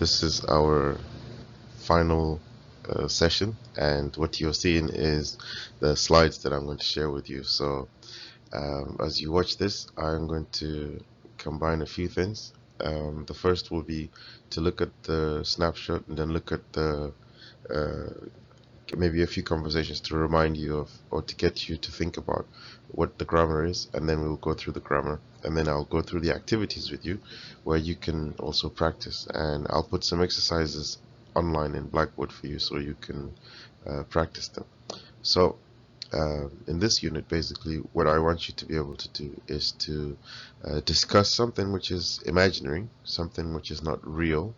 This is our final session, and what you're seeing is the slides that I'm going to share with you. So as you watch this, I'm going to combine a few things. The first will be to look at the snapshot and then look at the maybe a few conversations to remind you of, or to get you to think about what the grammar is, and then we'll go through the grammar, and then I'll go through the activities with you where you can also practice, and I'll put some exercises online in Blackboard for you so you can practice them. So in this unit, basically what I want you to be able to do is to discuss something which is imaginary, something which is not real,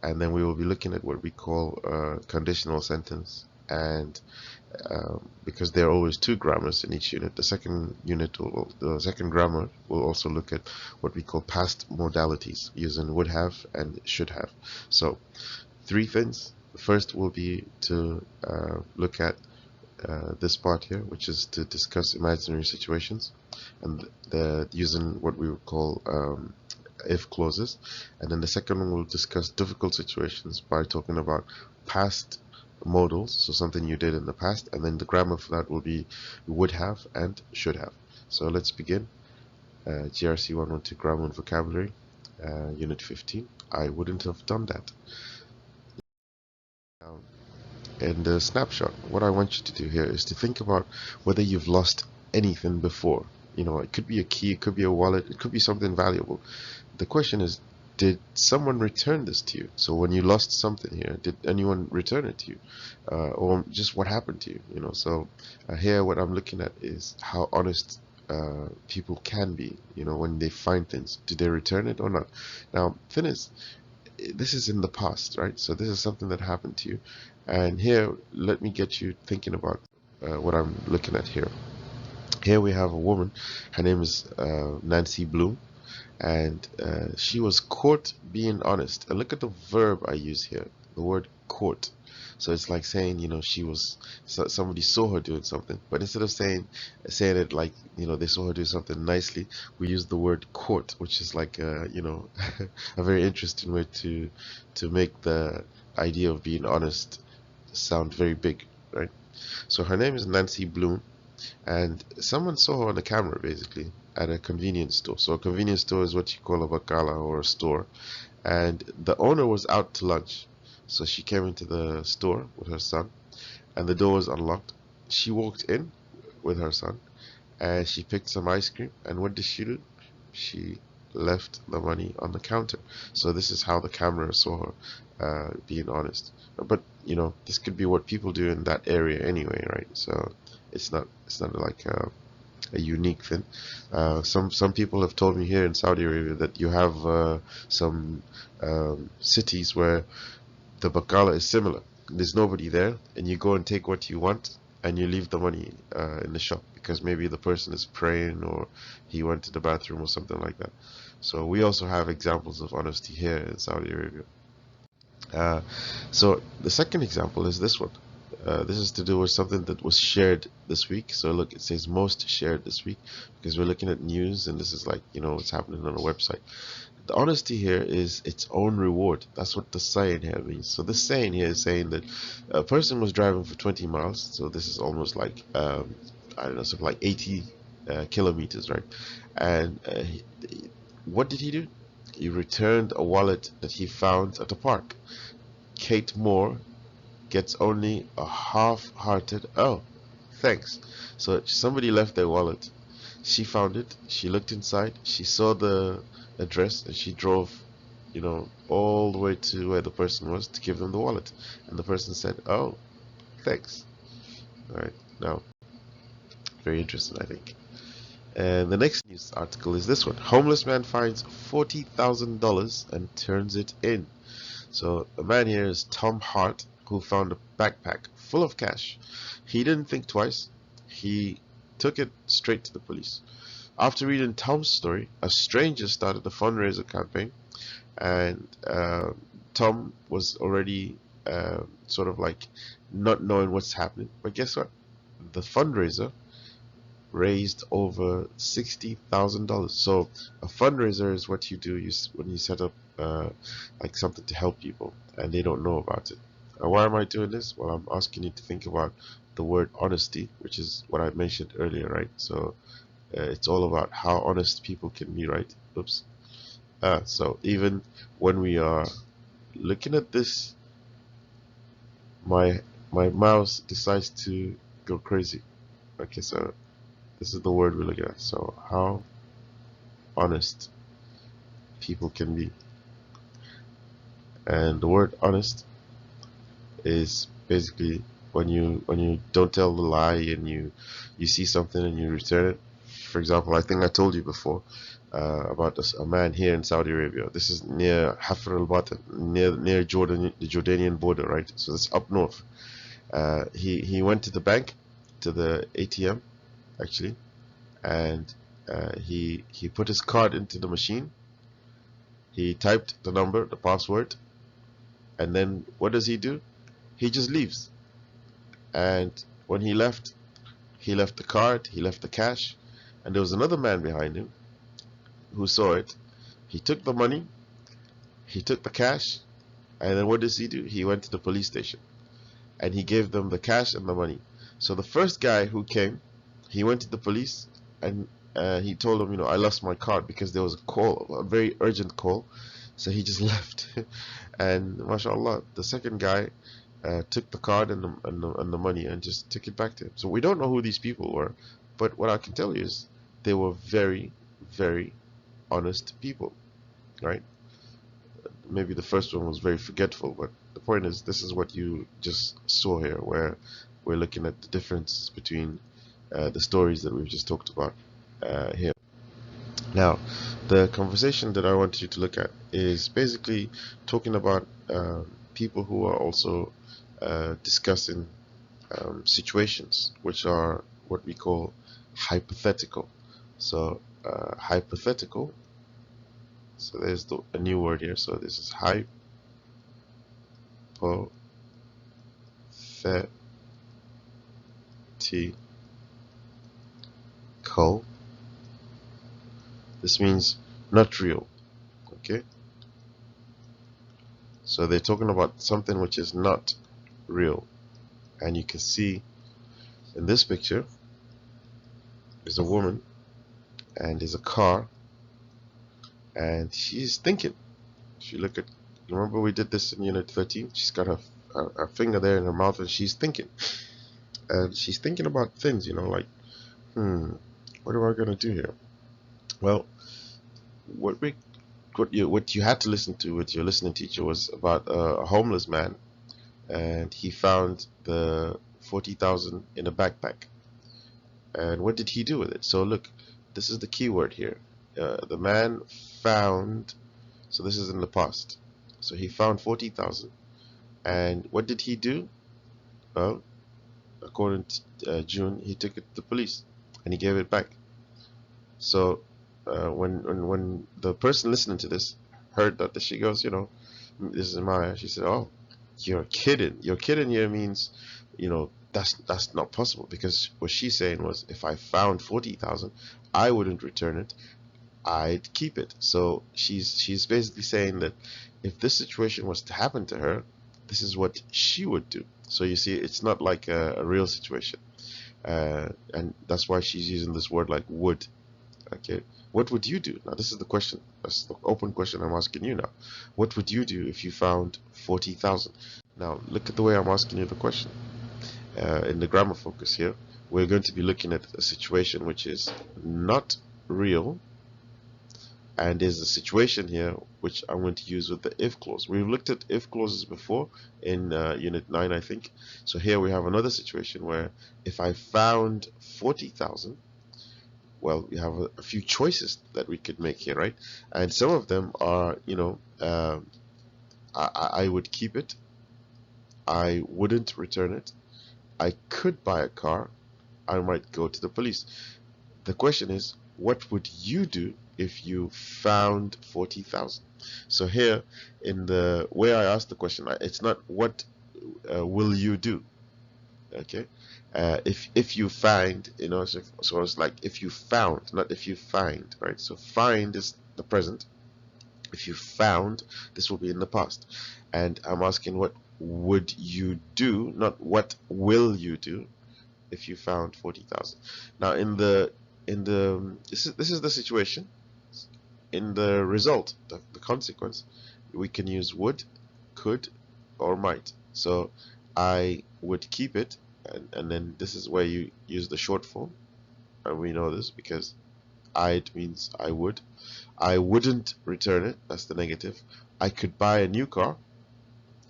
and then we will be looking at what we call conditional sentence. And because there are always two grammars in each unit, the second grammar will also look at what we call past modalities using would have and should have. So three things. The first will be to look at this part here, which is to discuss imaginary situations, and using what we would call if clauses. And then the second one will discuss difficult situations by talking about past modals, so something you did in the past, and then the grammar for that will be would have and should have. So let's begin. GRC112 Grammar and Vocabulary, Unit 15. I wouldn't have done that. In the snapshot, what I want you to do here is to think about whether you've lost anything before. You know, it could be a key, it could be a wallet, it could be something valuable. The question is, did someone return this to you? So when you lost something here, did anyone return it to you? Or just what happened to you? You know, so here what I'm looking at is how honest people can be, you know, when they find things. Did they return it or not? Now, thing is, this is in the past, right? So this is something that happened to you. And here, let me get you thinking about what I'm looking at here. Here we have a woman. Her name is Nancy Bloom, and she was caught being honest. And look at the verb I use here, the word caught. So it's like saying, you know, somebody saw her doing something, but instead of saying it like, you know, they saw her do something nicely, we use the word caught, which is like you know, a very interesting way to make the idea of being honest sound very big, right? So her name is Nancy Bloom, and someone saw her on the camera basically at a convenience store. So a convenience store is what you call a bakala, or a store, and the owner was out to lunch. So she came into the store with her son, and the door was unlocked. She walked in with her son, and she picked some ice cream, and what did she do? She left the money on the counter. So this is how the camera saw her being honest. But you know, this could be what people do in that area anyway, right? So it's not like a unique thing. Some people have told me here in Saudi Arabia that you have some cities where the bakala is similar. There's nobody there, and you go and take what you want, and you leave the money in the shop because maybe the person is praying or he went to the bathroom or something like that. So we also have examples of honesty here in Saudi Arabia. So the second example is this one. This is to do with something that was shared this week. So look, it says most shared this week because we're looking at news, and this is like, you know, what's happening on a website. The honesty here is its own reward. That's what the saying here means. So this saying here is saying that a person was driving for 20 miles. So this is almost like, I don't know, something like 80 kilometers, right? And what did he do? He returned a wallet that he found at a park. Kate Moore gets only a half-hearted "oh, thanks." So somebody left their wallet. She found it. She looked inside. She saw the address, and she drove, you know, all the way to where the person was to give them the wallet. And the person said, "Oh, thanks." All right. Now, very interesting, I think. And the next news article is this one. Homeless man finds $40,000 and turns it in. So the man here is Tom Hart, who found a backpack full of cash. He didn't think twice. He took it straight to the police. After reading Tom's story, a stranger started a fundraiser campaign, and Tom was already sort of like not knowing what's happening. But guess what? The fundraiser raised over $60,000. So a fundraiser is what you do when you set up like something to help people and they don't know about it. Why am I doing this? Well, I'm asking you to think about the word honesty, which is what I mentioned earlier, right? So it's all about how honest people can be, right? Oops. So even when we are looking at this, my mouse decides to go crazy. Okay, so this is the word we're looking at. So how honest people can be. And the word honest is basically when you don't tell the lie and you see something and you return it. For example, I think I told you before about a man here in Saudi Arabia. This is near Hafr al-Batin, near Jordan, the Jordanian border, right? So it's up north. He went to the bank, to the ATM actually, and he put his card into the machine. He typed the number, the password, and then what does he do? He just leaves. And when he left the card, he left the cash, and there was another man behind him who saw it. He took the money, he took the cash, and then what does he do? He went to the police station and he gave them the cash and the money. So the first guy who came, he went to the police and he told them, I lost my card because there was a call, a very urgent call. So he just left. And mashallah, the second guy took the card and the money and just took it back to him. So we don't know who these people were, but what I can tell you is they were very, very honest people, right? Maybe the first one was very forgetful, but the point is, this is what you just saw here, where we're looking at the difference between the stories that we've just talked about here. Now, the conversation that I want you to look at is basically talking about people who are also discussing situations which are what we call hypothetical. So, hypothetical. So there's a new word here. So this is hypothetical. This means not real. Okay. So they're talking about something which is not real. And you can see in this picture there's a woman and there's a car and she's thinking. If you look at, remember we did this in unit 13? She's got her finger there in her mouth and she's thinking. And she's thinking about things, like, what am I going to do here? Well, what you had to listen to with your listening teacher was about a homeless man, and he found the 40,000 in a backpack. And what did he do with it? So look, this is the key word here. The man found, so this is in the past. So he found 40,000, and what did he do? Well, according to June, he took it to the police and he gave it back. So when the person listening to this heard that, she goes, this is Maya. She said, "Oh, you're kidding. You're kidding here means, that's not possible." Because what she's saying was, if I found 40,000, I wouldn't return it. I'd keep it. So she's basically saying that if this situation was to happen to her, this is what she would do. So you see, it's not like a real situation, and that's why she's using this word like would. Okay, what would you do? Now this is the question. That's the open question I'm asking you now. What would you do if you found 40,000? Now look at the way I'm asking you the question. In the grammar focus here, we're going to be looking at a situation which is not real, and there's a situation here which I'm going to use with the if clause. We've looked at if clauses before in unit 9, I think. So here we have another situation where if I found 40,000, well, we have a few choices that we could make here, right? And some of them are, I would keep it, I wouldn't return it, I could buy a car, I might go to the police. The question is, what would you do if you found 40,000? So here, in the way I asked the question, it's not what will you do, okay? If you find, so it's like if you found, not if you find, right? So find is the present. If you found, this will be in the past. And I'm asking, what would you do, not what will you do, if you found 40,000. Now in the this is the situation. In the result, the consequence, we can use would, could, or might. So I would keep it, and then this is where you use the short form, and we know this because I'd means I would. I wouldn't return it, that's the negative. I could buy a new car.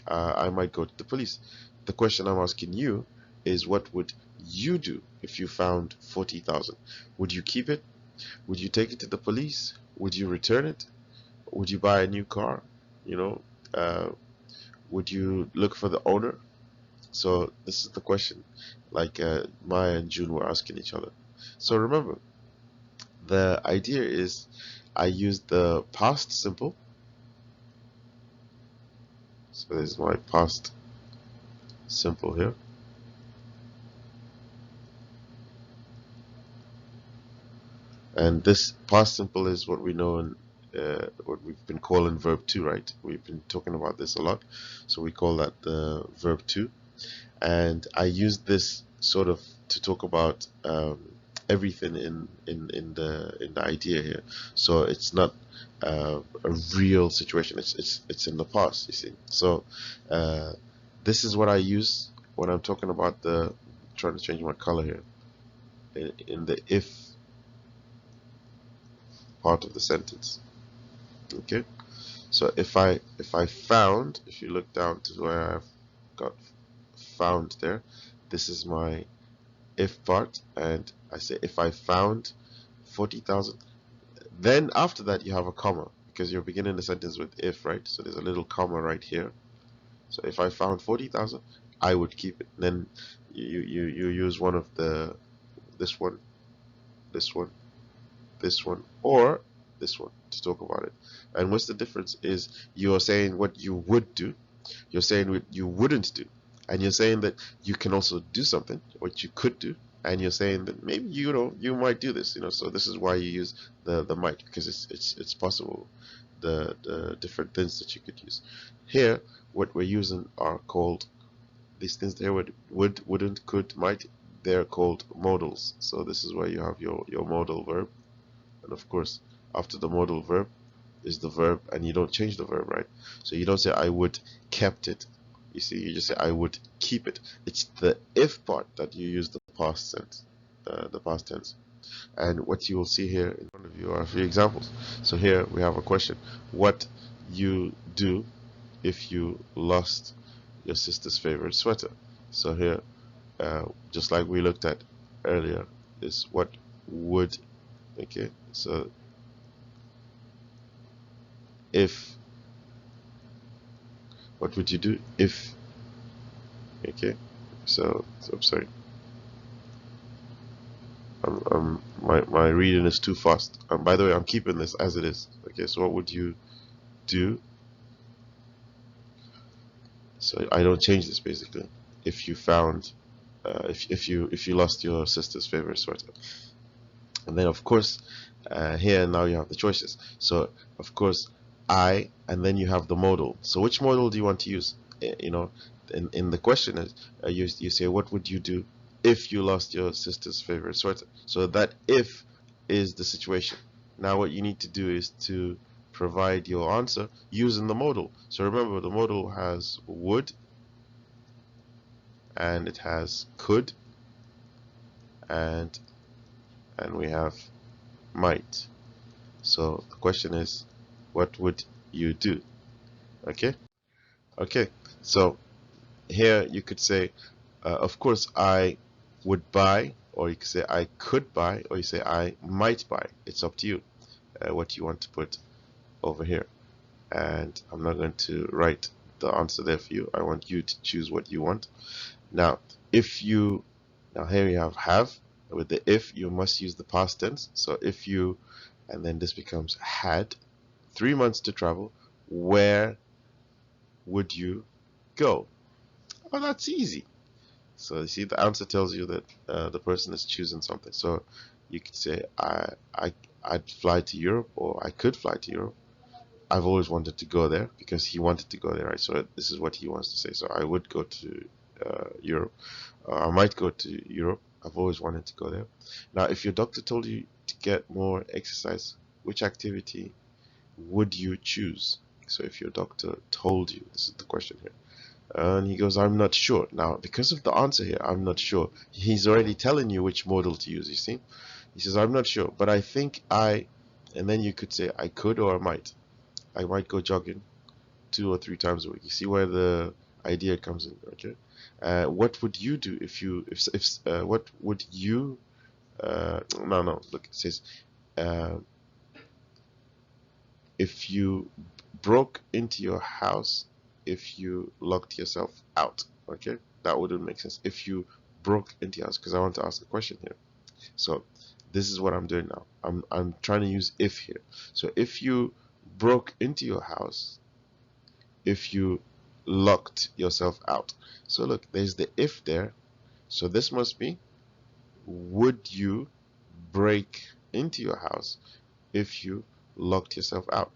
I might go to the police. The question I'm asking you is, what would you do if you found 40,000? Would you keep it? Would you take it to the police? Would you return it? Would you buy a new car? You know, uh, would you look for the owner? So this is the question, like Maya and June were asking each other. So remember, the idea is I use the past simple. So this is my past simple here. And this past simple is what we know in what we've been calling verb 2, right? We've been talking about this a lot. So we call that the verb 2. And I use this sort of to talk about everything in the idea here. So it's not a real situation. It's in the past, you see. So this is what I use when I'm talking about trying to change my color here in the if part of the sentence. Okay. So if I found, if you look down to where I've got found there, this is my if part, and I say if I found 40,000, then after that you have a comma because you're beginning the sentence with if, right? So there's a little comma right here. So if I found 40,000, I would keep it. Then you use one of this one, this one, this one, or this one to talk about it. And what's the difference is you're saying what you would do, you're saying what you wouldn't do, and you're saying that you can also do something, what you could do, and you're saying that maybe you might do this. So this is why you use the might, because it's possible, the different things that you could use. Here, what we're using are called, these things there, would, wouldn't, could, might, they're called modals. So this is where you have your modal verb. And of course, after the modal verb is the verb, and you don't change the verb, right? So you don't say I would kept it. You see, you just say I would keep it. It's the if part that you use the past tense, the past tense. And what you will see here in front of you are a few examples. So here we have a question: what you do if you lost your sister's favorite sweater? So here, just like we looked at earlier, is what would. Okay, so if, what would you do if? Okay, so I'm sorry, my reading is too fast. By the way, I'm keeping this as it is. Okay, so what would you do? So I don't change this basically. If you found, if you lost your sister's favorite sweater. And then of course, here now you have the choices. So of course, and then you have the modal. So which modal do you want to use? In the question is, you say what would you do if you lost your sister's favorite sweater? So that if is the situation. Now what you need to do is to provide your answer using the modal. So remember, the modal has would, and it has could, and we have might. So the question is, what would you do? Okay. So here you could say, of course I would buy, or you could say I could buy, or you say I might buy. It's up to you what you want to put over here. And I'm not going to write the answer there for you. I want you to choose what you want. Now here you have. With the if, you must use the past tense. So if you, and then this becomes had 3 months to travel, where would you go? Oh, that's easy. So you see, the answer tells you that the person is choosing something. So you could say, I'd fly to Europe, or I could fly to Europe. I've always wanted to go there, because he wanted to go there, right? So this is what he wants to say. So I would go to Europe. I might go to Europe. I've always wanted to go there. Now, if your doctor told you to get more exercise, which activity would you choose? So if your doctor told you, this is the question here. And he goes, I'm not sure. Now, because of the answer here, I'm not sure, he's already telling you which model to use, you see? He says, I'm not sure, but I think and then you could say, I could or I might. I might go jogging 2 or 3 times a week. You see where the idea comes in, okay? What would you do what would you, no, look, it says, uh, if you broke into your house, if you locked yourself out, okay? That wouldn't make sense. If you broke into your house, because I want to ask a question here. So this is what I'm doing now. I'm trying to use if here. So if you broke into your house, if you locked yourself out. So look, there's the if there. So this must be, would you break into your house if you locked yourself out?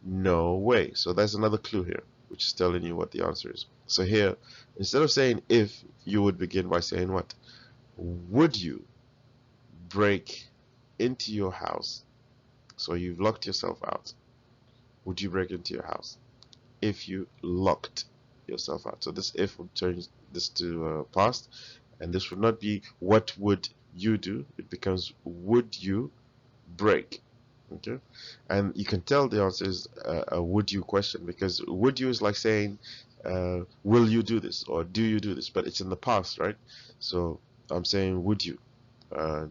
No way. So that's another clue here, which is telling you what the answer is. So here, instead of saying if, you would begin by saying what? Would you break into your house? So you've locked yourself out. Would you break into your house if you locked yourself out? So this if would turn this to past, and this would not be what would you do. It becomes would you break. Okay, and you can tell the answer is a would you question, because would you is like saying will you do this, or do you do this, but it's in the past, right? So I'm saying would you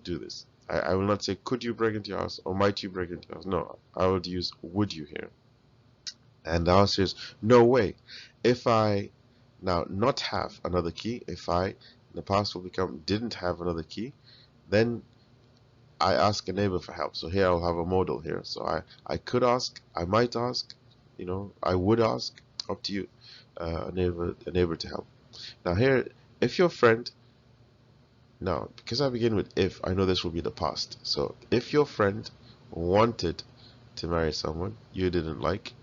do this. I will not say could you break into your house or might you break into your house. No, I would use would you here. And the answer is no way. If I now not have another key, if I in the past will become didn't have another key, then I ask a neighbor for help. So here I'll have a modal here. So I could ask, I might ask, I would ask, up to you, a neighbor to help. Now here, if your friend, now because I begin with if, I know this will be the past. So if your friend wanted to marry someone you didn't like,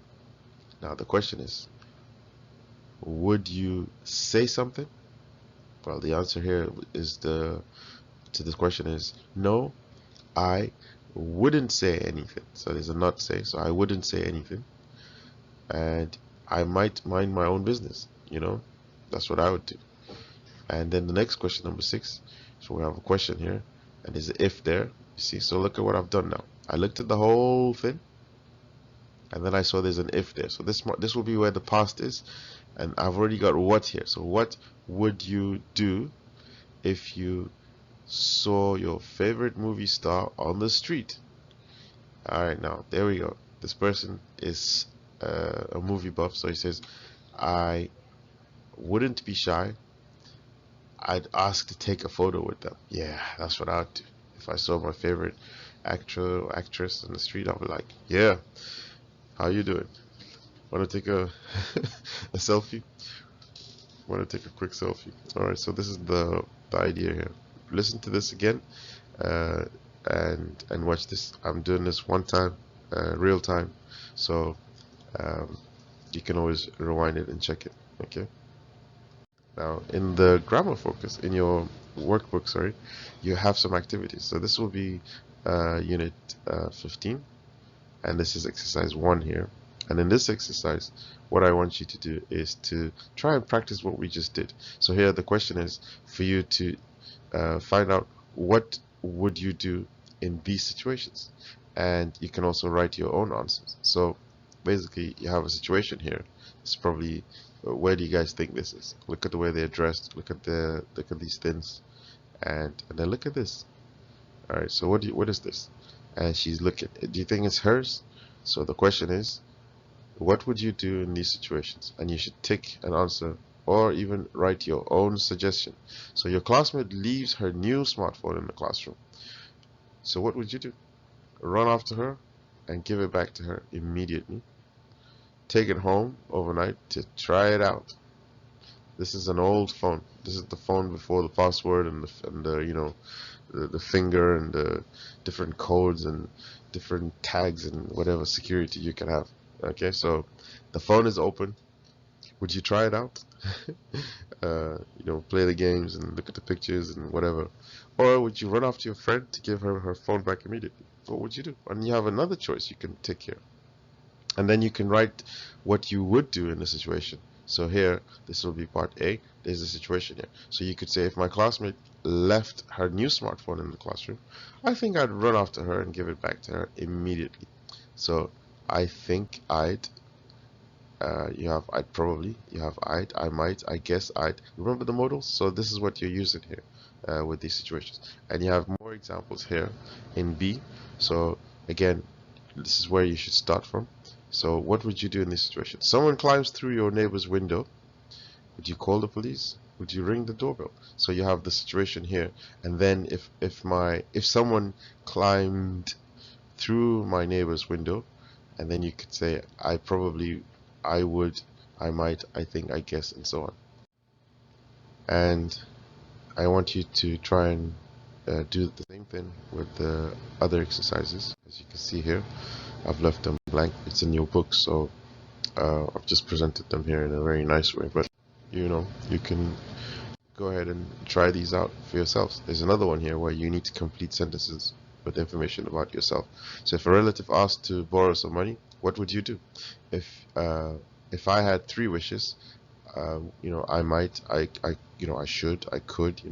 now the question is, would you say something? Well, the answer here is to this question is no. I wouldn't say anything. So there's a not say. So I wouldn't say anything. And I might mind my own business. That's what I would do. And then the next question, number 6. So we have a question here. And there's an if there. You see? So look at what I've done now. I looked at the whole thing. And then I saw there's an if there. So this will be where the past is. And I've already got what here. So what would you do if you saw your favorite movie star on the street? Alright, now there we go. This person is a movie buff, so he says, I wouldn't be shy. I'd ask to take a photo with them. Yeah, that's what I'd do. If I saw my favorite actor or actress on the street, I'd be like, yeah, how you doing? Want to take a a selfie? Want to take a quick selfie? Alright, so this is the idea here. Listen to this again. Uh, and watch this. I'm doing this one time, real time, so you can always rewind it and check it. Okay. Now in the grammar focus in your workbook, sorry, you have some activities. So this will be unit 15, and this is exercise 1 here. And in this exercise, what I want you to do is to try and practice what we just did. So here the question is for you to find out what would you do in these situations, and you can also write your own answers. So basically you have a situation here. It's probably where do you guys think this is? Look at the way they're dressed, look at these things, and then look at this. Alright, so what is this? And she's looking, do you think it's hers? So the question is, what would you do in these situations? And you should tick an answer or even write your own suggestion. So your classmate leaves her new smartphone in the classroom. So what would you do? Run after her and give it back to her immediately. Take it home overnight to try it out. This is an old phone. This is the phone before the password and the the finger and the different codes and different tags and whatever security you can have. Okay, so the phone is open. Would you try it out? Play the games and look at the pictures and whatever. Or would you run off to your friend to give her her phone back immediately? What would you do? And you have another choice you can take here. And then you can write what you would do in the situation. So here, this will be part A. There's a situation here. So you could say, if my classmate left her new smartphone in the classroom, I think I'd run after her and give it back to her immediately. So I think I'd, you have I'd probably, you have I might, I guess I'd. Remember the modals? So this is what you're using here with these situations. And you have more examples here in B. So again, this is where you should start from. So what would you do in this situation? Someone climbs through your neighbor's window. Would you call the police? Would you ring the doorbell? So you have the situation here. And then if someone climbed through my neighbor's window, and then you could say I probably, I would, I might, I think, I guess, and so on. And I want you to try and do the same thing with the other exercises. As you can see here, I've left them blank. It's in your book, so I've just presented them here in a very nice way. But you can go ahead and try these out for yourselves. There's another one here where you need to complete sentences with information about yourself. So if a relative asked to borrow some money, what would you do? If I had 3 wishes, I might, I should, I could,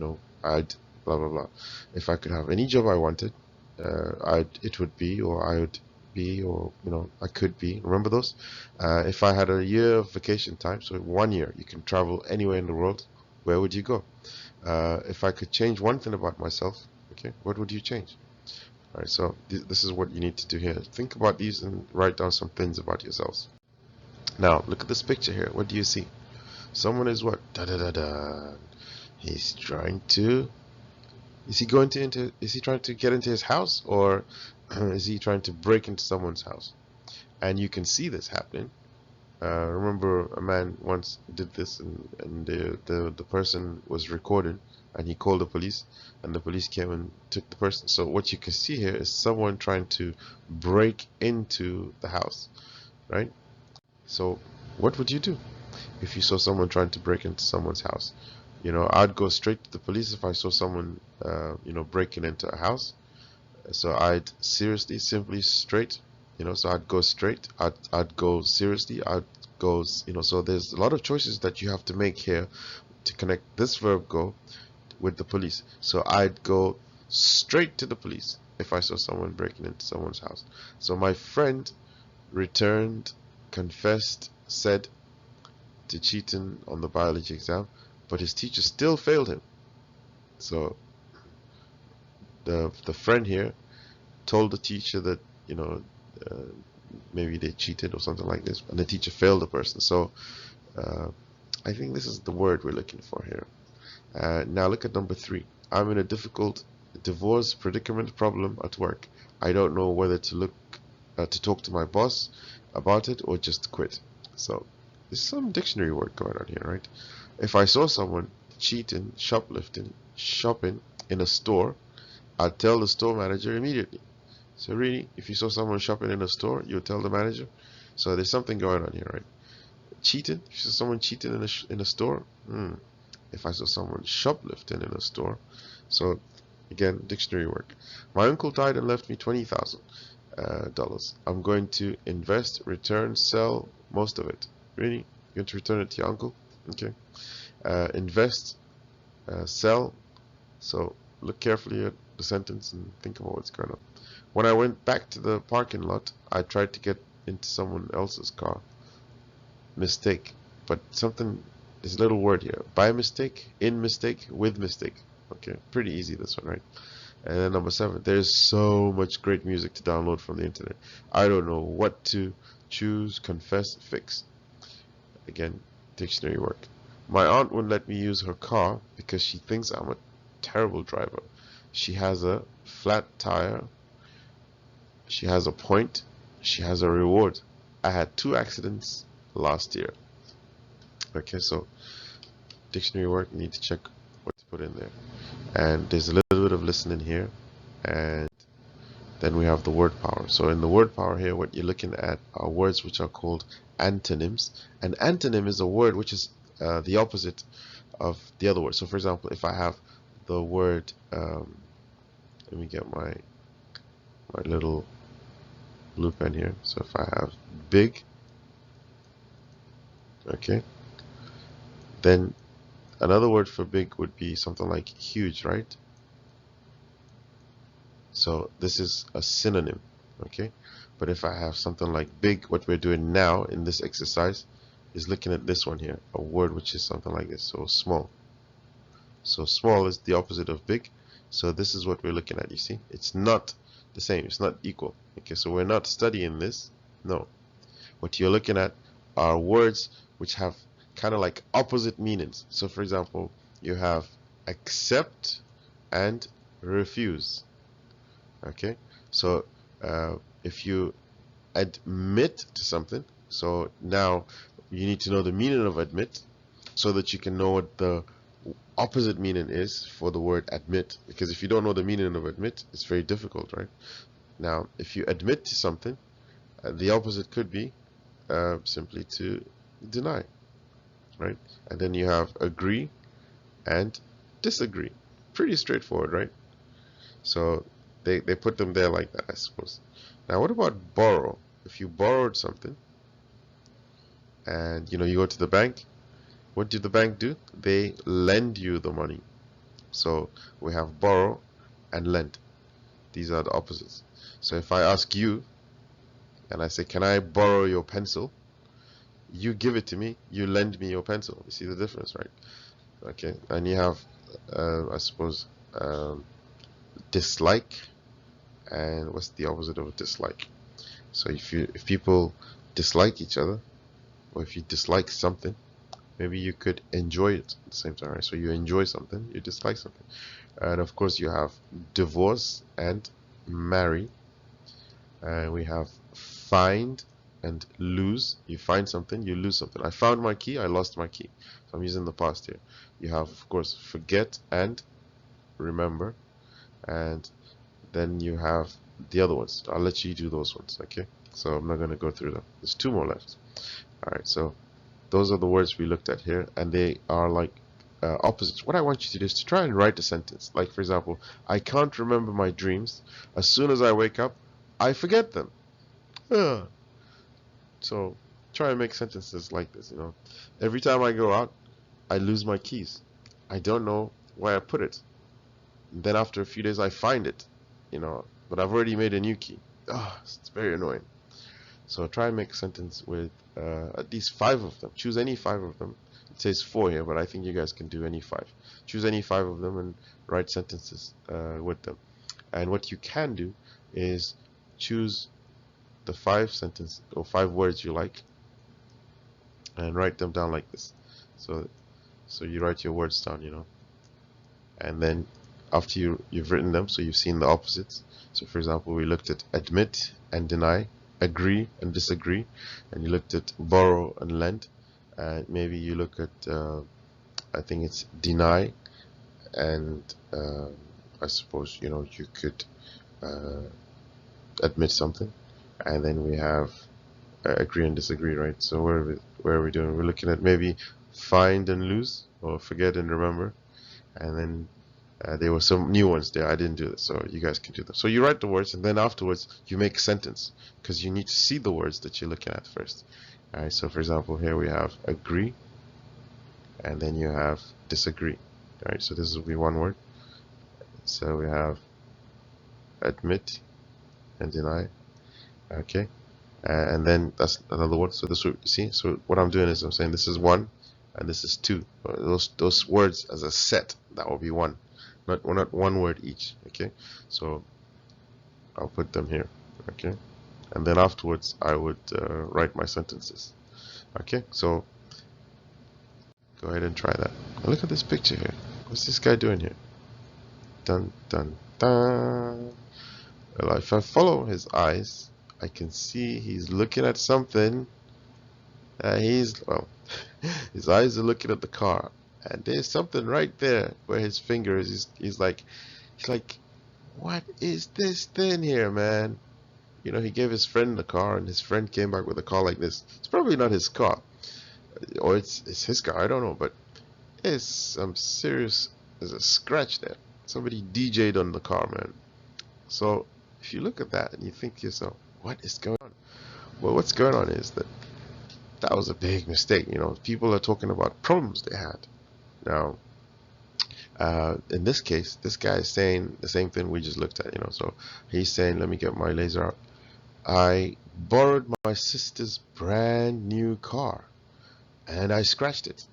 I'd, blah blah blah. If I could have any job I wanted, it would be, or I would be, or I could be. Remember those? If I had a year of vacation time, so 1 year, you can travel anywhere in the world. Where would you go? If I could change one thing about myself, okay, what would you change? All right, so this is what you need to do here. Think about these and write down some things about yourselves. Now, look at this picture here. What do you see? Someone is what? Da da da da. He's trying to. Is he going to into? Is he trying to get into his house, or is he trying to break into someone's house? And you can see this happening. Remember, a man once did this, and the person was recorded, and he called the police, and the police came and took the person. So what you can see here is someone trying to break into the house, right? So what would you do if you saw someone trying to break into someone's house? I'd go straight to the police if I saw someone, breaking into a house. So I'd seriously, simply, straight. So I'd go straight. I'd go seriously. I'd go. So there's a lot of choices that you have to make here to connect this verb go with the police. So I'd go straight to the police if I saw someone breaking into someone's house. So my friend returned, confessed, said to cheating on the biology exam, but his teacher still failed him. So the friend here told the teacher that maybe they cheated or something like this, and the teacher failed the person. So I think this is the word we're looking for here. Now look at number 3. I'm in a difficult divorce predicament problem at work. I don't know whether to talk to my boss about it or just quit. So there's some dictionary work going on here, right? If I saw someone cheating, shoplifting, shopping in a store, I'd tell the store manager immediately. So really, if you saw someone shopping in a store, you would tell the manager. So there's something going on here, right? Cheating. If you saw someone cheating in a store, if I saw someone shoplifting in a store, so again, dictionary work. My uncle died and left me $20,000. I'm going to invest, return, sell most of it. Really, you're going to return it to your uncle? Okay. Invest, sell. So look carefully at the sentence and think about what's going on. When I went back to the parking lot, I tried to get into someone else's car. Mistake. But something, there's a little word here. By mistake, in mistake, with mistake. Okay, pretty easy this one, right? And then number 7, there's so much great music to download from the internet. I don't know what to choose, confess, fix. Again, dictionary work. My aunt wouldn't let me use her car because she thinks I'm a terrible driver. She has a flat tire. She has a point. She has a reward. I had 2 accidents last year. Okay, so dictionary work, you need to check what to put in there. And there's a little bit of listening here, and then we have the word power. So in the word power here, what you're looking at are words which are called antonyms. An antonym is a word which is the opposite of the other word. So for example, if I have the word, let me get my little blue pen here. So if I have big, okay, then another word for big would be something like huge, right? So this is a synonym, okay? But if I have something like big, what we're doing now in this exercise is looking at this one here, a word which is something like this, so small. So small is the opposite of big. So this is what we're looking at, you see? It's not the same, it's not equal. Okay, so we're not studying this, no. What you're looking at are words which have kind of like opposite meanings. So for example, you have accept and refuse. Okay, so if you admit to something, so now you need to know the meaning of admit so that you can know what the opposite meaning is for the word admit, because if you don't know the meaning of admit, it's very difficult, right? Now if you admit to something, the opposite could be simply to deny, right? And then you have agree and disagree. Pretty straightforward, right? So they put them there like that, I suppose. Now what about borrow? If you borrowed something and you go to the bank, what did the bank do? They lend you the money. So we have borrow and lend. These are the opposites. So if I ask you and I say, can I borrow your pencil? You give it to me, you lend me your pencil. You see the difference, right? Okay, and you have I suppose dislike, and what's the opposite of a dislike? So if people dislike each other, or if you dislike something, maybe you could enjoy it at the same time, right? So you enjoy something, you dislike something. And of course you have divorce and marry. And we have find and lose. You find something, you lose something. I found my key, I lost my key. So I'm using the past here. You have, of course, forget and remember. And then you have the other ones. I'll let you do those ones, okay? So I'm not going to go through them. There's two more left. Alright, so those are the words we looked at here, and they are like opposites. What I want you to do is to try and write a sentence. Like, for example, I can't remember my dreams. As soon as I wake up, I forget them. So try and make sentences like this, Every time I go out, I lose my keys. I don't know where I put it. And then after a few days, I find it, but I've already made a new key. It's very annoying. So try and make a sentence with at least 5 of them. Choose any 5 of them. It says 4 here, but I think you guys can do any 5. Choose any 5 of them and write sentences with them. And what you can do is choose the 5 sentences or 5 words you like and write them down like this. So you write your words down, and then after you've written them, so you've seen the opposites. So for example, we looked at admit and deny, agree and disagree, and you looked at borrow and lend, and maybe you look at I think it's deny, and I suppose you could admit something, and then we have agree and disagree, right? So where are we doing? We're looking at maybe find and lose, or forget and remember, and then there were some new ones there. I didn't do this, so you guys can do them. So you write the words, and then afterwards you make a sentence, because you need to see the words that you're looking at first. Alright, so for example, here we have agree, and then you have disagree. Alright, so this will be one word. So we have admit and deny. Okay, and then that's another word. So this, see, so what I'm doing is I'm saying this is 1 and this is 2. Those words as a set, that will be 1. Not one word each. Okay, so I'll put them here. Okay, and then afterwards I would write my sentences. Okay, so go ahead and try that. Now look at this picture here. What's this guy doing here? Dun dun dun. Well, if I follow his eyes, I can see he's looking at something. Well, his eyes are looking at the car, And there's something right there where his finger is. He's like, what is this thing here, man? You know, he gave his friend the car, and his friend came back with a car like this. It's probably not his car, or it's his car. I don't know, but it's some serious. There's a scratch there. Somebody DJ'd on the car, man. So if you look at that and you think to yourself, what is going on? Well, what's going on is that was a big mistake. You know, people are talking about problems they had. Now, in this case, this guy is saying the same thing we just looked at. You know, so he's saying, let me get my laser out. I borrowed my sister's brand new car and I scratched it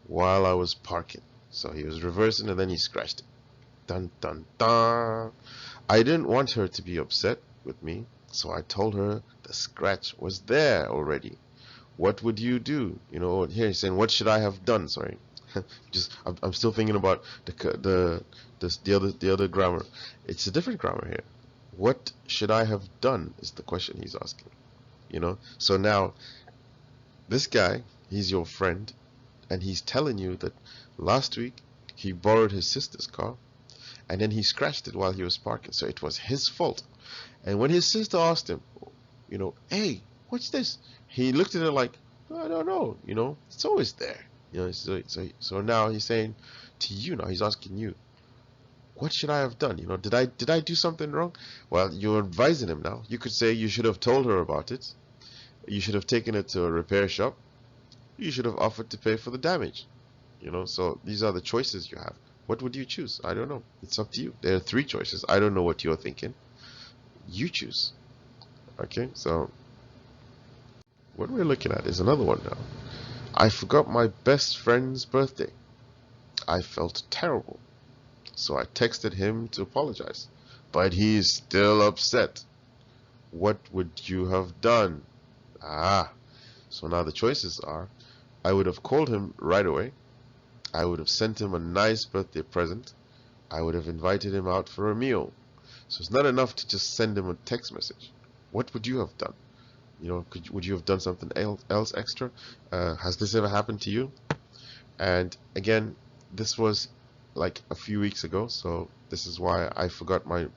while I was parking. So he was reversing and then he scratched it. Dun dun dun. I didn't want her to be upset with me, so I told her the scratch was there already. What would you do? You know, here he's saying, what should I have done? Sorry, I'm still thinking about the other grammar. It's a different grammar here. What should I have done is the question he's asking. You know, so now this guy, he's your friend, and he's telling you that last week he borrowed his sister's car and then he scratched it while he was parking, so it was his fault. And when his sister asked him, you know, hey, what's this? He looked at her like, I don't know, you know, it's always there. You know, so now he's saying to you, now he's asking you, what should I have done? You know, did I do something wrong? Well, you're advising him now. You could say you should have told her about it. You should have taken it to a repair shop. You should have offered to pay for the damage. You know, so these are the choices you have. What would you choose? I don't know. It's up to you. There are three choices. I don't know what you're thinking. You choose. Okay, so what we're looking at is another one now. I forgot my best friend's birthday. I felt terrible. So I texted him to apologize. But he is still upset. What would you have done? So now the choices are, I would have called him right away. I would have sent him a nice birthday present. I would have invited him out for a meal. So it's not enough to just send him a text message. What would you have done? You know, would you have done something else extra? Has this ever happened to you? And again, this was like a few weeks ago, so this is why I forgot my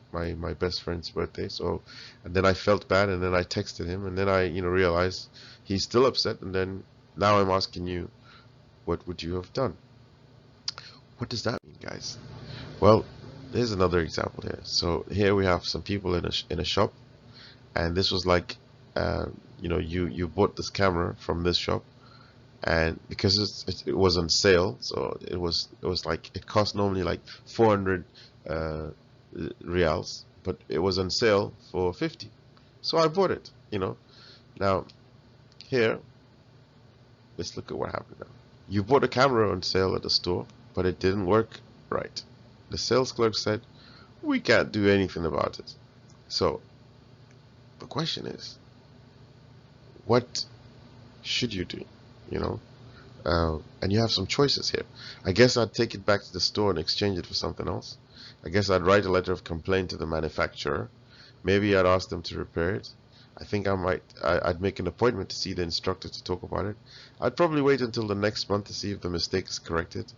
best friend's birthday. So, and then I felt bad, and then I texted him, and then I realized he's still upset, and then now I'm asking you, what would you have done? What does that mean, guys? Well, there's another example here. So here we have some people in a shop, and this was like, you bought this camera from this shop, and because it was on sale, so it was like, it cost normally like 400 reals, but it was on sale for 50. So I bought it. Now here, let's look at what happened now. You bought a camera on sale at the store, but it didn't work right. The sales clerk said, we can't do anything about it. So the question is, what should you do? And you have some choices here. I guess I'd take it back to the store and exchange it for something else. I guess I'd write a letter of complaint to the manufacturer. Maybe I'd ask them to repair it. I think I'd make an appointment to see the instructor to talk about it. I'd probably wait until the next month to see if the mistake is corrected.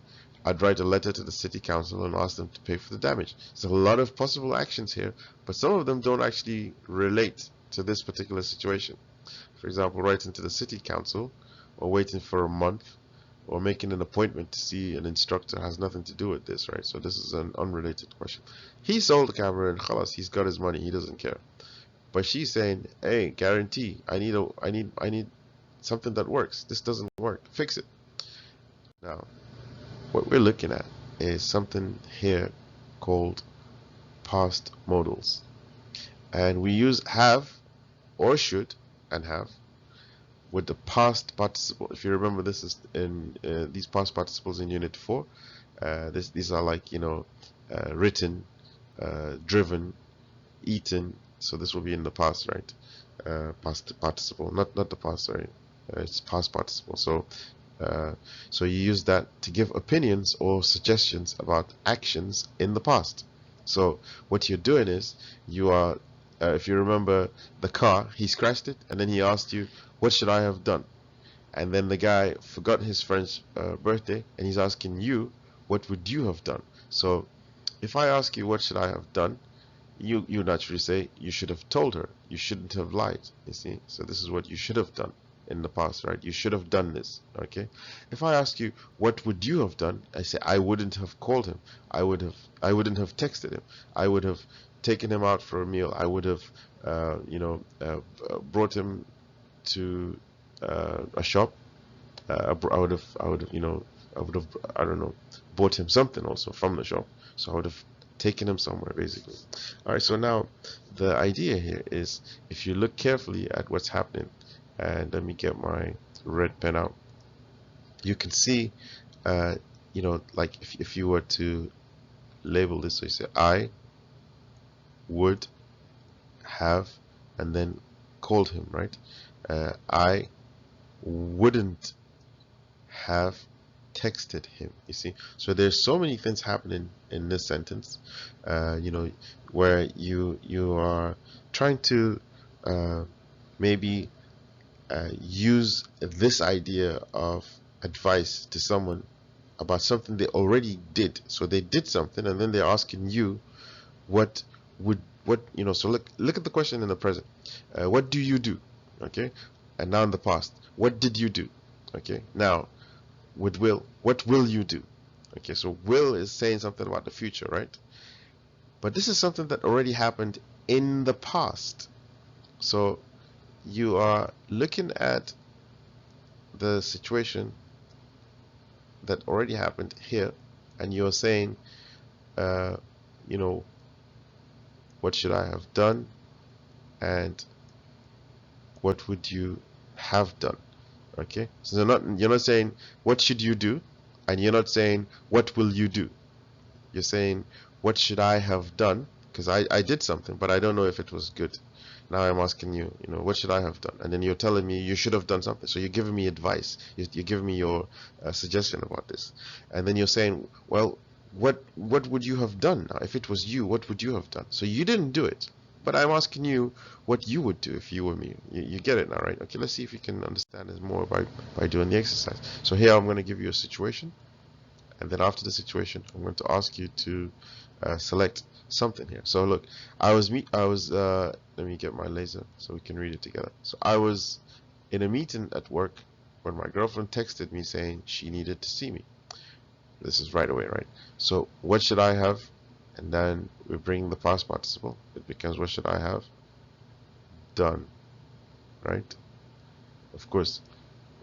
I'd write a letter to the city council and ask them to pay for the damage. There's a lot of possible actions here, but some of them don't actually relate to this particular situation. For example, writing to the city council, or waiting for a month, or making an appointment to see an instructor has nothing to do with this, right? So this is an unrelated question. He sold the camera and khalas, he's got his money, he doesn't care. But she's saying, hey, guarantee, I need something that works. This doesn't work. Fix it. Now, what we're looking at is something here called past modals. And we use have or should and have with the past participle. If you remember, this is in these past participles in Unit 4. These are like, written, driven, eaten. So this will be in the past, right? Past participle, not the past, sorry. It's past participle. So you use that to give opinions or suggestions about actions in the past. So what you're doing is you are, if you remember the car, he scratched it and then he asked you, what should I have done? and then the guy forgot his friend's birthday, and he's asking you, what would you have done? So if I ask you, what should I have done? You naturally say, you should have told her. You shouldn't have lied. You see? So this is what you should have done in the past, right? You should have done this. Okay? If I ask you, what would you have done? I say, I wouldn't have called him. I wouldn't have texted him. I would have taken him out for a meal. I would have, brought him to a shop. I would have, I don't know, bought him something also from the shop. So I would have taken him somewhere, basically. All right. So now the idea here is, if you look carefully at what's happening, and let me get my red pen out, you can see, like if you were to label this, so you say, I would have, and then called him, right? I wouldn't have texted him. You see, so there's so many things happening in this sentence, where you are trying to maybe use this idea of advice to someone about something they already did. So they did something, and then they're asking you, what so look at the question in the present. What do you do? Okay. And now in the past, what did you do? Okay. Now with will, what will you do? Okay, so will is saying something about the future, right? But this is something that already happened in the past. So you are looking at the situation that already happened here, and you're saying, what should I have done, and what would you have done? Okay, so you're not saying, what should you do, and you're not saying, what will you do? You're saying, what should I have done? Because I did something, but I don't know if it was good. Now I'm asking you, what should I have done? And then you're telling me you should have done something. So you're giving me advice. You're giving me your suggestion about this. And then you're saying, well, what would you have done? Now, if it was you, what would you have done? So you didn't do it, but I'm asking you what you would do if you were me. You get it now, right? Okay, let's see if you can understand this more by doing the exercise. So here I'm going to give you a situation, and then after the situation, I'm going to ask you to select something here. So look, let me get my laser so we can read it together. So I was in a meeting at work when my girlfriend texted me saying she needed to see me. This is right away, right? So what should I have? And then we bring the past participle. It becomes, what should I have done, right? Of course,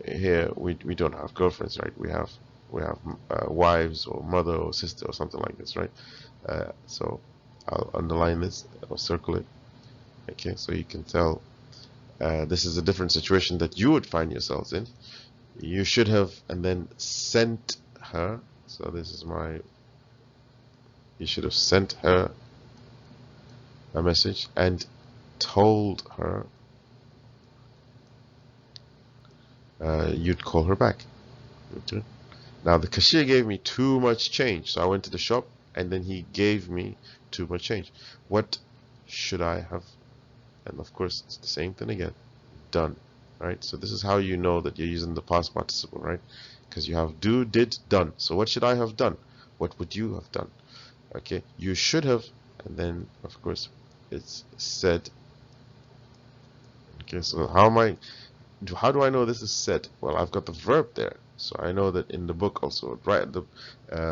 here we don't have girlfriends, right? We have wives or mother or sister or something like this, right? So I'll underline this, I'll circle it. Okay, so you can tell this is a different situation that you would find yourselves in. You should have, and then sent her. So this is you should have sent her a message and told her you'd call her back. Okay. Now the cashier gave me too much change, so I went to the shop, and then he gave me too much change. What should I have? And of course, it's the same thing again. Done, right? So this is how you know that you're using the past participle, right? Because you have do, did, done. So what should I have done? What would you have done? Okay, you should have, and then of course it's said. Okay, so how do I know this is said? Well, I've got the verb there, so I know that in the book also, right at the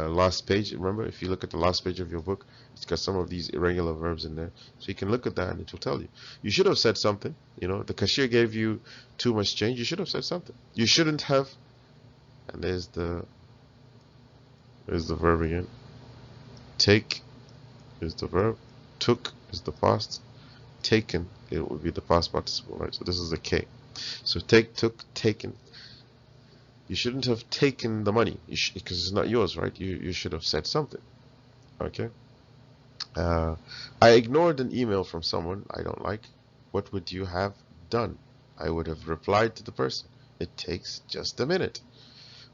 last page. Remember, if you look at the last page of your book, it's got some of these irregular verbs in there, so you can look at that and it will tell you. You should have said something. The cashier gave you too much change. You should have said something. You shouldn't have, and there's the verb again. Take is the verb. Took is the past. Taken, it would be the past participle, right? So this is a K. So take, took, taken. You shouldn't have taken the money because it's not yours, right? You should have said something. Okay. I ignored an email from someone I don't like. What would you have done? I would have replied to the person. It takes just a minute.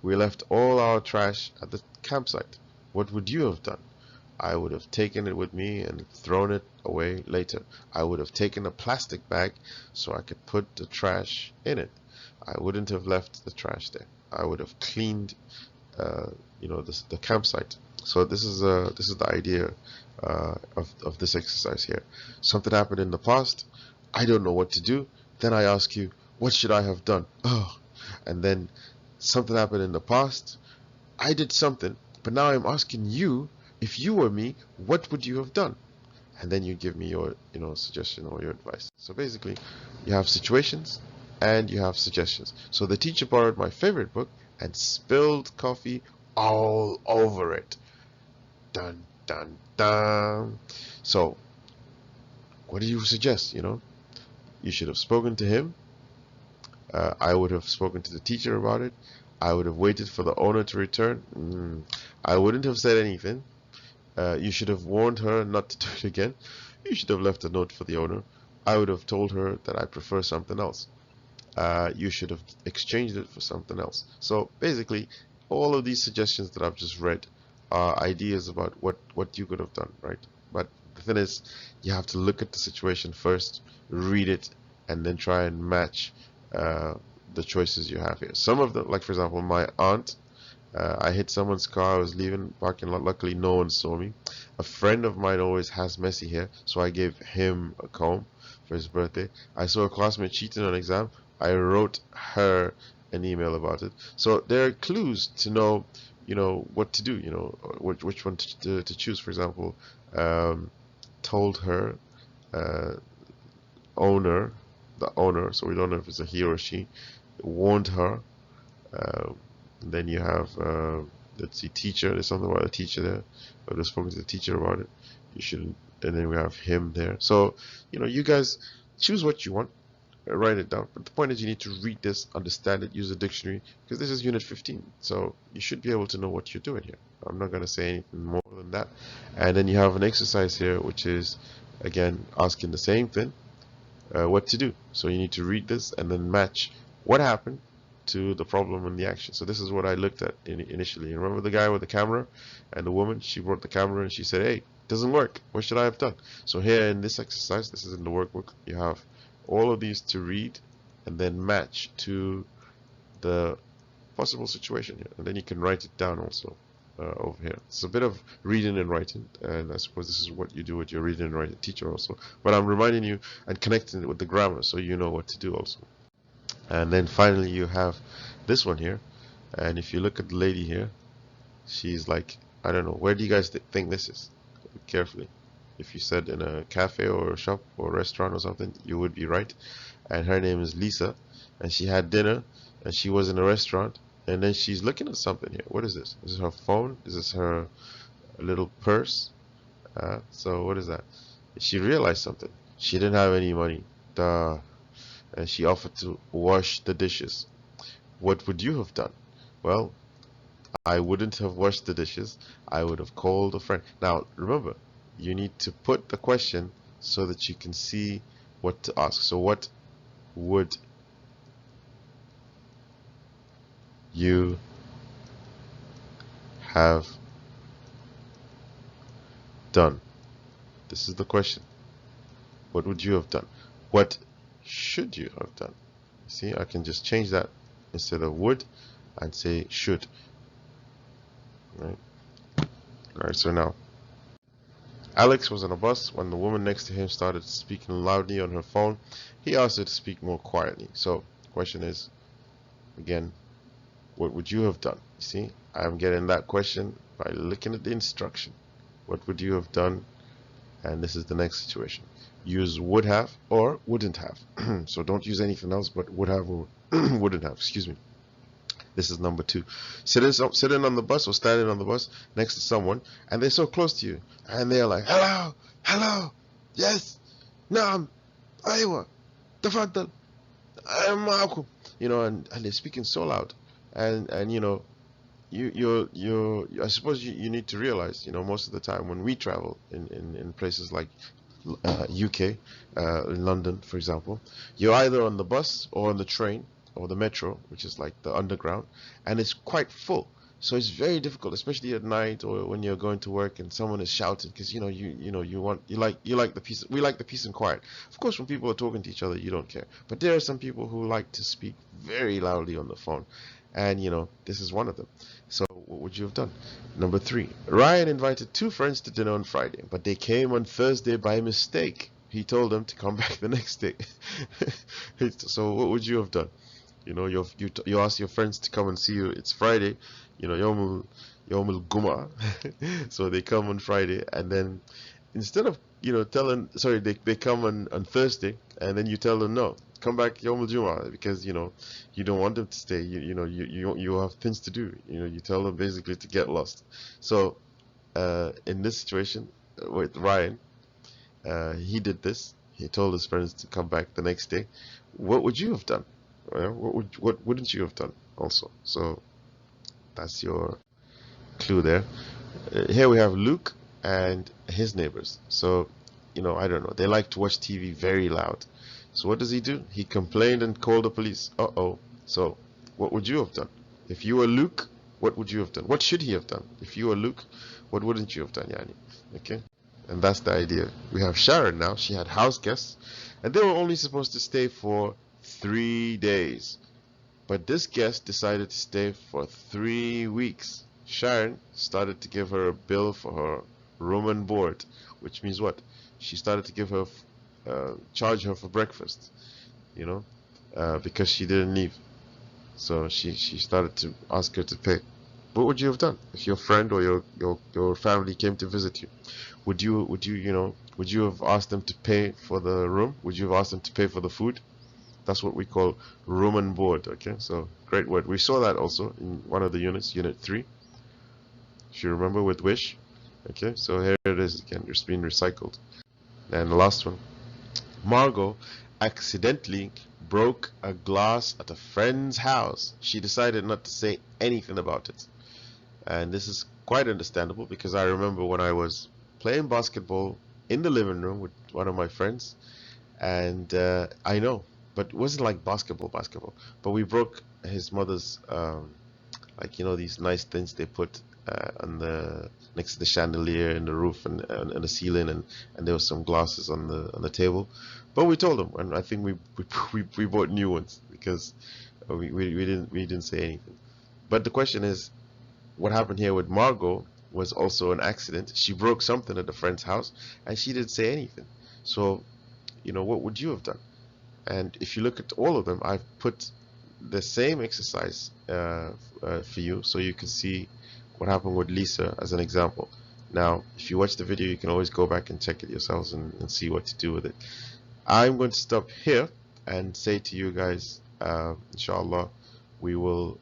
We left all our trash at the campsite. What would you have done? I would have taken it with me and thrown it away later. I would have taken a plastic bag so I could put the trash in it. I wouldn't have left the trash there. I would have cleaned, the campsite. So this is the idea of this exercise here. Something happened in the past. I don't know what to do. Then I ask you, what should I have done? Oh, and then something happened in the past. I did something, but now I'm asking you, if you were me, what would you have done? And then you give me your, suggestion or your advice. So basically, you have situations and you have suggestions. So the teacher borrowed my favorite book and spilled coffee all over it. Dun, dun, dun. So, what do you suggest? You should have spoken to him. I would have spoken to the teacher about it. I would have waited for the owner to return. I wouldn't have said anything. You should have warned her not to do it again. You should have left a note for the owner. I would have told her that I prefer something else. You should have exchanged it for something else. So basically, all of these suggestions that I've just read are ideas about what you could have done, right? But the thing is, you have to look at the situation first, read it, and then try and match the choices you have here. Some of them, like for example, my aunt, I hit someone's car. I was leaving parking lot. Luckily, no one saw me. A friend of mine always has messy hair, so I gave him a comb for his birthday. I saw a classmate cheating on an exam. I wrote her an email about it. So there are clues to know, what to do. Which one to choose. For example, told her, owner, the owner. So we don't know if it's a he or she. Warned her. Then you have, let's see, teacher. There's something about a teacher there. I've just spoken to the teacher about it. You shouldn't. And then we have him there. So, you guys choose what you want. Write it down. But the point is, you need to read this, understand it, use a dictionary, because this is Unit 15. So you should be able to know what you're doing here. I'm not going to say anything more than that. And then you have an exercise here, which is, again, asking the same thing, what to do. So you need to read this and then match what happened to the problem and the action. So this is what I looked at initially. You remember the guy with the camera and the woman? She brought the camera and she said, hey, it doesn't work. What should I have done? So here in this exercise, this is in the workbook, you have all of these to read and then match to the possible situation here. And then you can write it down also over here. It's a bit of reading and writing, and I suppose this is what you do with your reading and writing teacher also. But I'm reminding you and connecting it with the grammar so you know what to do also. And then finally you have this one here, and if you look at the lady here, she's like, I don't know, where do you guys think this is? Carefully. If you said in a cafe or a shop or a restaurant or something, you would be right. And her name is Lisa, and she had dinner, and she was in a restaurant, and then she's looking at something here. What is this? Is this her phone? Is this her little purse? So what is that? She realized something. She didn't have any money. Duh. And she offered to wash the dishes. What would you have done? Well, I wouldn't have washed the dishes. I would have called a friend. Now, remember, you need to put the question so that you can see what to ask. So what would you have done? This is the question. What would you have done? What should you have done? See, I can just change that instead of would and say should. Right? Alright, so now Alex was on a bus when the woman next to him started speaking loudly on her phone. He asked her to speak more quietly. So the question is, again, what would you have done? You see, I'm getting that question by looking at the instruction. What would you have done? And this is the next situation. Use would have or wouldn't have. So don't use anything else but would have or wouldn't have. Excuse me. This is number 2. Sitting on the bus or standing on the bus next to someone, and they're so close to you, and they're like, hello, hello, yes, naam, aywa, tafaddal, I'm ma'akum. And they're speaking so loud, and I suppose you need to realize, most of the time when we travel in places like UK, in London, for example, you're either on the bus or on the train or the metro, which is like the underground, and it's quite full. So it's very difficult, especially at night or when you're going to work and someone is shouting, because you like the peace. We like the peace and quiet. Of course, when people are talking to each other, you don't care. But there are some people who like to speak very loudly on the phone, and this is one of them. So what would you have done? Number three, Ryan invited two friends to dinner on Friday, but they came on Thursday by mistake. He told them to come back the next day. So what would you have done? You ask your friends to come and see you. It's Friday, Yomul Guma. So they come on Friday, and then instead of telling, sorry, they come on Thursday, and then you tell them no, come back Yomul Juma, because you don't want them to stay. You have things to do. You tell them basically to get lost. So in this situation with Ryan, he did this. He told his friends to come back the next day. What would you have done? What wouldn't you have done also? So that's your clue there. Here we have Luke and his neighbors. So I don't know, they like to watch TV very loud. So what does he do? He complained and called the police. Uh-oh. So what would you have done? If you were Luke, what would you have done? What should he have done? If you were Luke, what wouldn't you have done, Yani? Okay. And that's the idea. We have Sharon now. She had house guests, and they were only supposed to stay for 3 days. But this guest decided to stay for 3 weeks. Sharon started to give her a bill for her room and board, which means what? She started to give her, charge her for breakfast, because she didn't leave. So she started to ask her to pay. What would you have done if your friend or your family came to visit you? Would you have asked them to pay for the room? Would you have asked them to pay for the food? That's what we call room and board. Okay, so great word. We saw that also in one of the units, unit 3. If you remember, with Wish. Okay, so here it is again. It's being recycled. And the last one, Margot accidentally broke a glass at a friend's house. She decided not to say anything about it. And this is quite understandable, because I remember when I was playing basketball in the living room with one of my friends, and I know, but it wasn't like basketball, but we broke his mother's these nice things they put on the next to the chandelier in the roof and the ceiling, and there was some glasses on the table, but we told him, and I think we bought new ones, because we didn't say anything. But the question is, what happened here with Margot was also an accident. She broke something at a friend's house, and she didn't say anything. So what would you have done? And if you look at all of them, I've put the same exercise for you, so you can see what happened with Lisa as an example. Now, if you watch the video, you can always go back and check it yourselves and see what to do with it. I'm going to stop here and say to you guys, inshallah, we will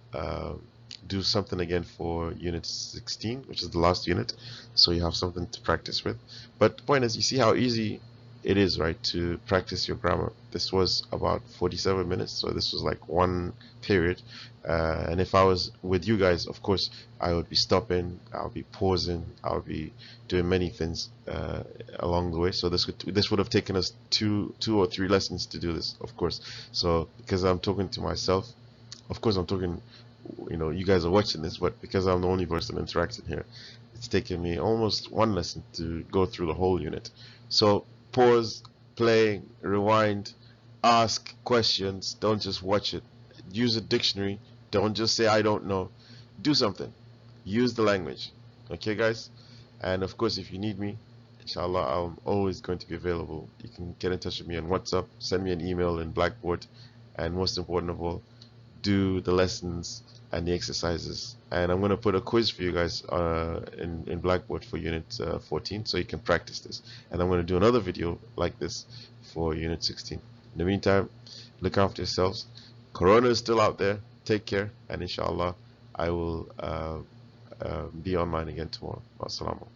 do something again for unit 16, which is the last unit, so you have something to practice with. But the point is, you see how easy it is, right, to practice your grammar. This was about 47 minutes, so this was like one period. And if I was with you guys, of course, I would be stopping, I'll be pausing, I'll be doing many things along the way. So this would have taken us two or three lessons to do this, of course. So because I'm talking to myself, of course I'm talking, you guys are watching this, but because I'm the only person interacting here, it's taken me almost one lesson to go through the whole unit. So pause, play, rewind, ask questions. Don't just watch it. Use a dictionary. Don't just say I don't know. Do something. Use the language. Okay, guys? And of course, if you need me, inshallah, I'm always going to be available. You can get in touch with me on WhatsApp, send me an email in Blackboard, and most important of all, do the lessons and the exercises. And I'm going to put a quiz for you guys in Blackboard for unit 14, so you can practice this. And I'm going to do another video like this for unit 16. In the meantime, look after yourselves. Corona is still out there. Take care, and inshallah, I will be online again tomorrow. Wassalamu.